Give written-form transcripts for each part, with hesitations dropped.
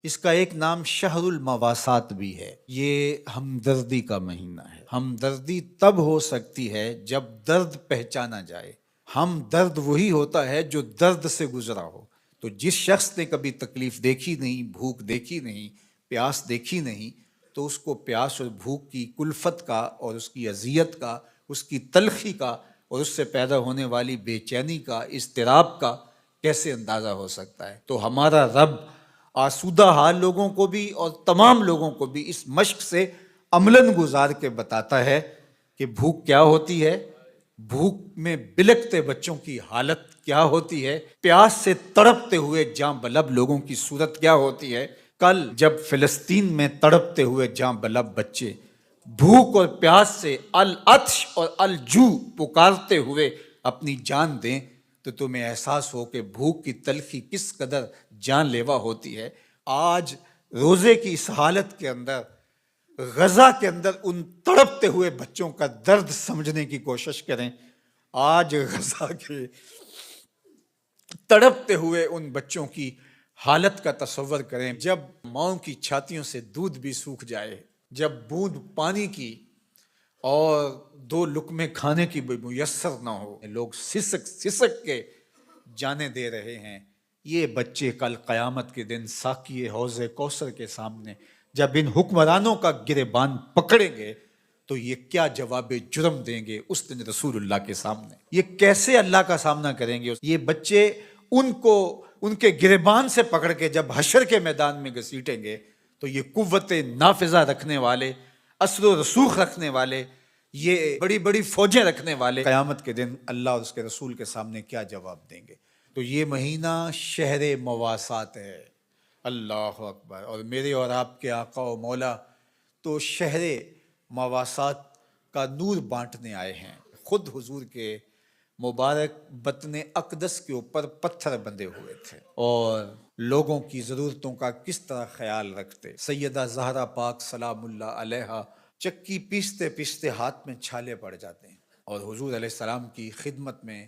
اس کا ایک نام شہر المواسات بھی ہے۔ یہ ہمدردی کا مہینہ ہے۔ ہمدردی تب ہو سکتی ہے جب درد پہچانا جائے۔ ہم درد وہی ہوتا ہے جو درد سے گزرا ہو۔ تو جس شخص نے کبھی تکلیف دیکھی نہیں، بھوک دیکھی نہیں، پیاس دیکھی نہیں، تو اس کو پیاس اور بھوک کی کلفت کا اور اس کی اذیت کا، اس کی تلخی کا اور اس سے پیدا ہونے والی بے چینی کا، اضطراب کا کیسے اندازہ ہو سکتا ہے۔ تو ہمارا رب آسودہ حال لوگوں کو بھی اور تمام لوگوں کو بھی اس مشق سے عملاً گزار کے بتاتا ہے کہ بھوک کیا ہوتی ہے، بھوک میں بلکتے بچوں کی حالت کیا ہوتی ہے، پیاس سے تڑپتے ہوئے جاں بلب لوگوں کی صورت کیا ہوتی ہے۔ کل جب فلسطین میں تڑپتے ہوئے جاں بلب بچے بھوک اور پیاس سے العطش اور الجوع پکارتے ہوئے اپنی جان دیں تو تمہیں احساس ہو کہ بھوک کی تلخی کس قدر جان لیوا ہوتی ہے۔ آج روزے کی اس حالت کے اندر، غزہ کے اندر ان تڑپتے ہوئے بچوں کا درد سمجھنے کی کوشش کریں۔ آج غزہ کے تڑپتے ہوئے ان بچوں کی حالت کا تصور کریں جب ماؤں کی چھاتیوں سے دودھ بھی سوکھ جائے، جب بوند پانی کی اور دو لقمے کھانے کی بھی میسر نہ ہو، لوگ سسک سسک کے جانے دے رہے ہیں۔ یہ بچے کل قیامت کے دن ساقی حوض کوثر کے سامنے جب ان حکمرانوں کا گریبان پکڑیں گے تو یہ کیا جواب جرم دیں گے اس دن رسول اللہ کے سامنے؟ یہ کیسے اللہ کا سامنا کریں گے؟ یہ بچے ان کو ان کے گریبان سے پکڑ کے جب حشر کے میدان میں گھسیٹیں گے تو یہ قوت نافذہ رکھنے والے، اثر و رسوخ رکھنے والے، یہ بڑی بڑی فوجیں رکھنے والے قیامت کے دن اللہ اور اس کے رسول کے سامنے کیا جواب دیں گے؟ تو یہ مہینہ شہر مواسات ہے۔ اللہ اکبر۔ اور میرے اور آپ کے آقا و مولا تو شہر مواسات کا نور بانٹنے آئے ہیں۔ خود حضور کے مبارک بطن اقدس کے اوپر پتھر بندھے ہوئے تھے اور لوگوں کی ضرورتوں کا کس طرح خیال رکھتے۔ سیدہ زہرا پاک سلام اللہ علیہا چکی پیستے پیستے ہاتھ میں چھالے پڑ جاتے ہیں اور حضور علیہ السلام کی خدمت میں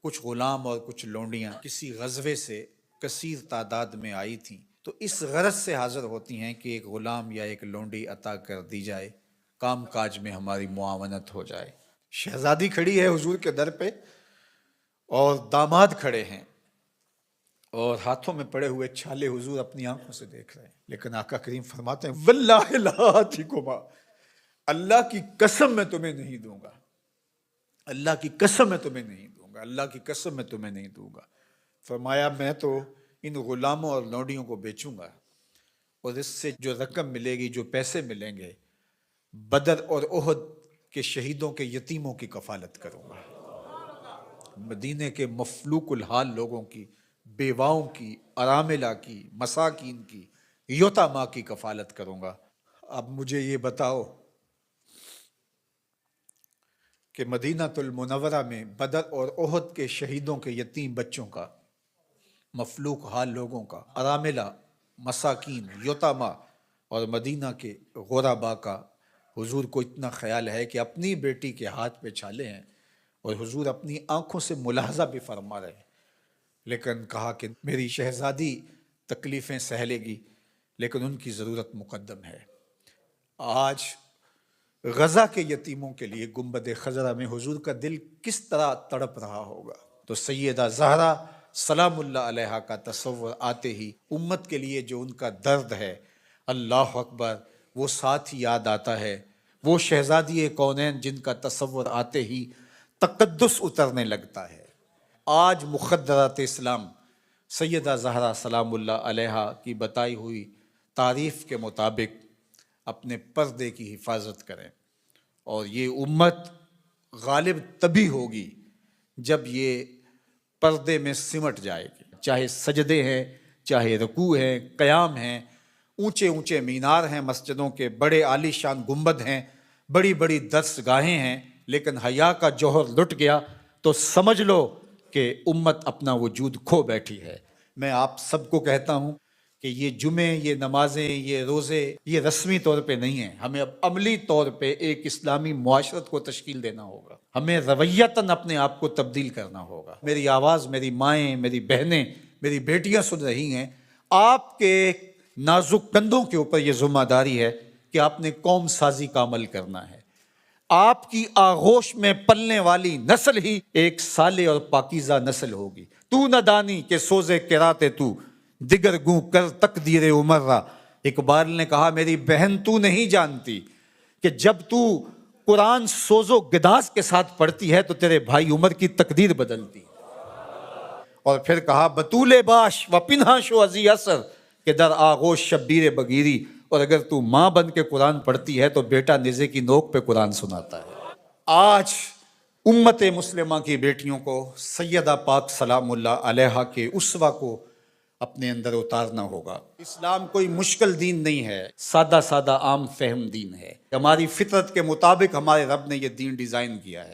کچھ غلام اور کچھ لونڈیاں کسی غزوے سے کثیر تعداد میں آئی تھیں، تو اس غرض سے حاضر ہوتی ہیں کہ ایک غلام یا ایک لونڈی عطا کر دی جائے، کام کاج میں ہماری معاونت ہو جائے۔ شہزادی کھڑی ہے حضور کے در پہ اور داماد کھڑے ہیں اور ہاتھوں میں پڑے ہوئے چھالے حضور اپنی آنکھوں سے دیکھ رہے ہیں، لیکن آقا کریم فرماتے ہیں واللہ لا آتیکما، اللہ کی قسم میں تمہیں نہیں دوں گا، اللہ کی قسم میں تمہیں نہیں دوں گا، اللہ کی قسم میں تمہیں نہیں دوں گا۔ فرمایا میں تو ان غلاموں اور لونڈیوں کو بیچوں گا اور اس سے جو رقم ملے گی، جو پیسے ملیں گے، بدر اور احد کے شہیدوں کے یتیموں کی کفالت کروں گا، مدینے کے مفلوق الحال لوگوں کی، بیواؤں کی، اراملہ کی، مساکین کی، یتامہ کی کفالت کروں گا۔ اب مجھے یہ بتاؤ کہ مدینہ المنورہ میں بدر اور احد کے شہیدوں کے یتیم بچوں کا، مفلوق حال لوگوں کا، اراملہ، مساکین، یتامہ اور مدینہ کے غربا کا حضور کو اتنا خیال ہے کہ اپنی بیٹی کے ہاتھ پہ چھالے ہیں اور حضور اپنی آنکھوں سے ملاحظہ بھی فرما رہے ہیں، لیکن کہا کہ میری شہزادی تکلیفیں سہ لے گی لیکن ان کی ضرورت مقدم ہے۔ آج غزہ کے یتیموں کے لیے گنبد خضرا میں حضور کا دل کس طرح تڑپ رہا ہوگا۔ تو سیدہ زہرا سلام اللہ علیہا کا تصور آتے ہی امت کے لیے جو ان کا درد ہے، اللہ اکبر، وہ ساتھ ہی یاد آتا ہے۔ وہ شہزادی کونین جن کا تصور آتے ہی تقدس اترنے لگتا ہے۔ آج مخدرات اسلام سیدہ زہرا سلام اللہ علیہا کی بتائی ہوئی تعریف کے مطابق اپنے پردے کی حفاظت کریں، اور یہ امت غالب تبھی ہوگی جب یہ پردے میں سمٹ جائے گی، چاہے سجدے ہیں، چاہے رکوع ہیں، قیام ہیں، اونچے اونچے مینار ہیں مسجدوں کے، بڑے عالی شان گنبد ہیں، بڑی بڑی درس گاہیں ہیں، لیکن حیا کا جوہر لٹ گیا تو سمجھ لو کہ امت اپنا وجود کھو بیٹھی ہے۔ میں آپ سب کو کہتا ہوں کہ یہ جمعے، یہ نمازیں، یہ روزے، یہ رسمی طور پہ نہیں ہیں، ہمیں اب عملی طور پہ ایک اسلامی معاشرت کو تشکیل دینا ہوگا، ہمیں رویتاً اپنے آپ کو تبدیل کرنا ہوگا۔ میری آواز میری مائیں، میری بہنیں، میری بیٹیاں سن رہی ہیں، آپ کے نازک کندھوں کے اوپر یہ ذمہ داری ہے کہ آپ نے قوم سازی کا عمل کرنا ہے۔ آپ کی آغوش میں پلنے والی نسل ہی ایک صالح اور پاکیزہ نسل ہوگی۔ تو نہ دانی کہ سوزے کراتے تو دیگر گوں کر تقدیر عمرہ۔ اقبال نے کہا میری بہن تو نہیں جانتی کہ جب تو قرآن سوز و گداز کے ساتھ پڑھتی ہے تو تیرے بھائی عمر کی تقدیر بدلتی ہے۔ اور پھر کہا بطول باش و پنہا شو ازی اثر کہ در آغوش شبیر بگیری۔ اور اگر تو ماں بن کے قرآن پڑھتی ہے تو بیٹا نیزے کی نوک پہ قرآن سناتا ہے۔ آج امت مسلمہ کی بیٹیوں کو سیدہ پاک سلام اللہ علیہا کے اسوہ کو اپنے اندر اتارنا ہوگا۔ اسلام کوئی مشکل دین نہیں ہے، سادہ سادہ عام فہم دین ہے۔ ہماری فطرت کے مطابق ہمارے رب نے یہ دین ڈیزائن کیا ہے۔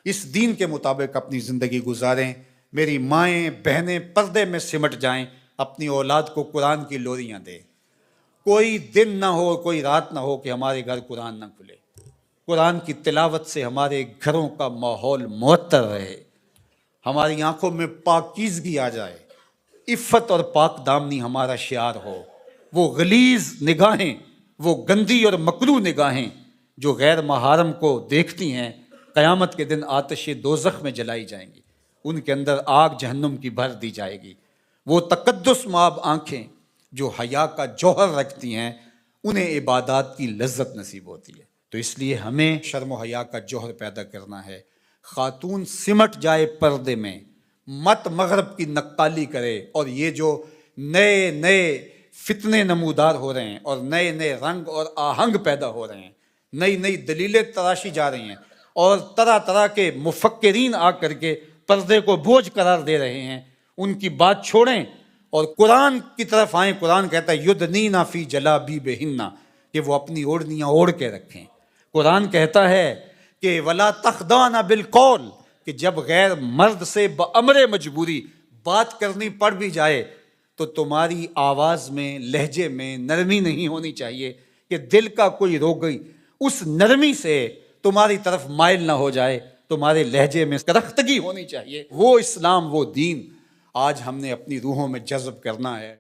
اس دین کے مطابق اپنی زندگی گزاریں۔ میری مائیں بہنیں پردے میں سمٹ جائیں، اپنی اولاد کو قرآن کی لوریاں دیں۔ کوئی دن نہ ہو، کوئی رات نہ ہو کہ ہمارے گھر قرآن نہ کھلے۔ قرآن کی تلاوت سے ہمارے گھروں کا ماحول معطر رہے، ہماری آنکھوں میں پاکیزگی آ جائے، عفت اور پاک دامنی ہمارا شعار ہو۔ وہ غلیظ نگاہیں، وہ گندی اور مکروہ نگاہیں جو غیر محارم کو دیکھتی ہیں، قیامت کے دن آتش دوزخ میں جلائی جائیں گی، ان کے اندر آگ جہنم کی بھر دی جائے گی۔ وہ تقدس مآب آنکھیں جو حیا کا جوہر رکھتی ہیں، انہیں عبادات کی لذت نصیب ہوتی ہے۔ تو اس لیے ہمیں شرم و حیا کا جوہر پیدا کرنا ہے۔ خاتون سمٹ جائے پردے میں، مت مغرب کی نقالی کرے، اور یہ جو نئے نئے فتنے نمودار ہو رہے ہیں اور نئے نئے رنگ اور آہنگ پیدا ہو رہے ہیں، نئی نئی دلیلیں تراشی جا رہی ہیں، اور طرح طرح کے مفکرین آ کر کے پردے کو بوجھ قرار دے رہے ہیں، ان کی بات چھوڑیں اور قرآن کی طرف آئیں۔ قرآن کہتا ہے یدنینا فی جلابیبہن کہ وہ اپنی اوڑھنیاں اوڑھ کے رکھیں۔ قرآن کہتا ہے کہ ولا تخضعن بالقول کہ جب غیر مرد سے بامر مجبوری بات کرنی پڑ بھی جائے تو تمہاری آواز میں، لہجے میں نرمی نہیں ہونی چاہیے کہ دل کا کوئی روگئی اس نرمی سے تمہاری طرف مائل نہ ہو جائے، تمہارے لہجے میں کرختگی ہونی چاہیے۔ وہ اسلام، وہ دین آج ہم نے اپنی روحوں میں جذب کرنا ہے۔